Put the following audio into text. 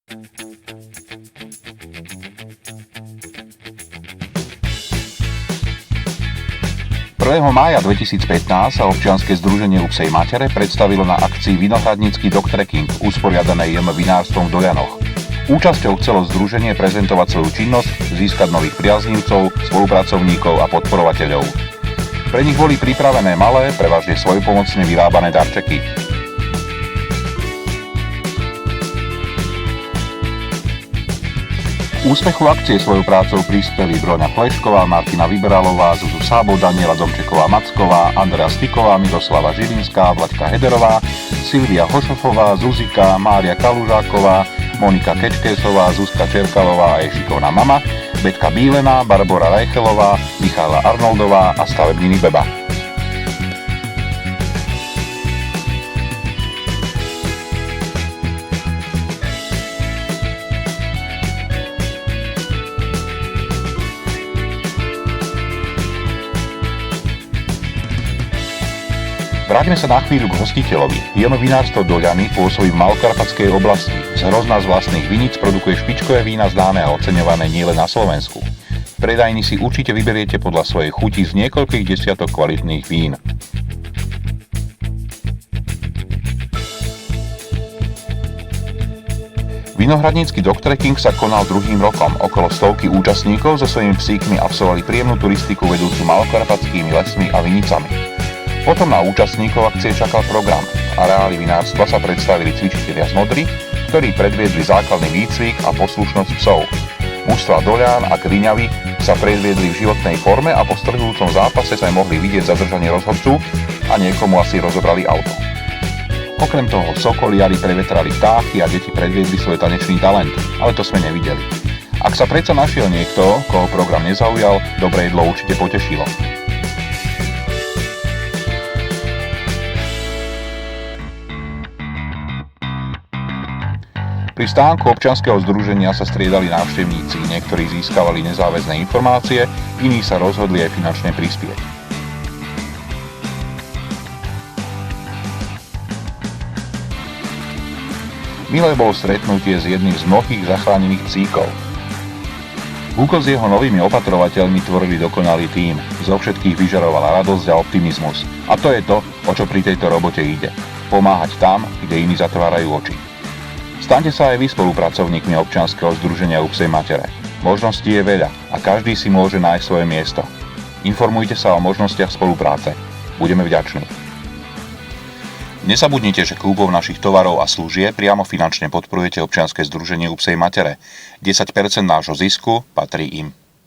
1. mája 2015 sa občianske združenie U psej matere predstavilo na akcii Vinohradnícky dog-trekking, usporiadanej JM Vinárstvom v Dojanoch. Účasťou chcelo združenie prezentovať svoju činnosť, získať nových priaznivcov, spolupracovníkov a podporovateľov. Pre nich boli pripravené malé, prevažne svojpomocne vyrábané darčeky. K úspechu akcie svojou prácou prispeli Broňa Plešková, Martina Vyberalová, Zuzu Sábov, Daniela Domčeková-Macková, Andrea Stiková, Miroslava Žilinská, Vlaďka Hederová, Silvia Hošofová, Zuzika, Mária Kalužáková, Monika Kečkésová, Zuzka Čerkalová a jej šikovná mama, Betka Bílená, Barbora Rajchelová, Michála Arnoldová a stavebniny Beba. Vráťme sa na chvíľu k hostiteľovi. JM Vinárstvo Doľany pôsobí v Malokarpatskej oblasti. Z hrozna z vlastných viníc produkuje špičkové vína známe a oceňované nielen na Slovensku. V predajni si určite vyberiete podľa svojej chuti z niekoľkých desiatok kvalitných vín. Vinohradnícky dog-trekking sa konal druhým rokom. Okolo stovky účastníkov so svojimi psíkmi absolvovali príjemnú turistiku vedúcu Malokarpatskými lesmi a vinicami. Potom na účastníkov akcie čakal program. V areáli vinárstva sa predstavili cvičitelia z Modry, ktorí predviedli základný výcvik a poslušnosť psov. Mužstvá Doľan a Kriňavy sa predviedli v životnej forme a po strhujúcom zápase sa mohli vidieť zadržanie rozhodcu a niekomu asi rozobrali auto. Okrem toho sokoliari prevetrali vtáky a deti predviedli svoj tanečný talent, ale to sme nevideli. Ak sa predsa našiel niekto, koho program nezaujal, dobré jedlo určite potešilo. Pri stánku občianskeho združenia sa striedali návštevníci, niektorí získavali nezáväzné informácie, iní sa rozhodli aj finančne prispieť. Milé bolo stretnutie s jedným z mnohých zachránených psíkov. Hugo s jeho novými opatrovateľmi tvorili dokonalý tím, zo všetkých vyžarovala radosť a optimizmus. A to je to, o čo pri tejto robote ide. Pomáhať tam, kde iní zatvárajú oči. Staňte sa aj vy spolupracovníkmi občianskeho združenia U psej matere. Možností je veľa a každý si môže nájsť svoje miesto. Informujte sa o možnostiach spolupráce. Budeme vďační. Nezabudnite, že kúpou našich tovarov a služieb priamo finančne podporujete občianske združenie U psej matere. 10% nášho zisku patrí im.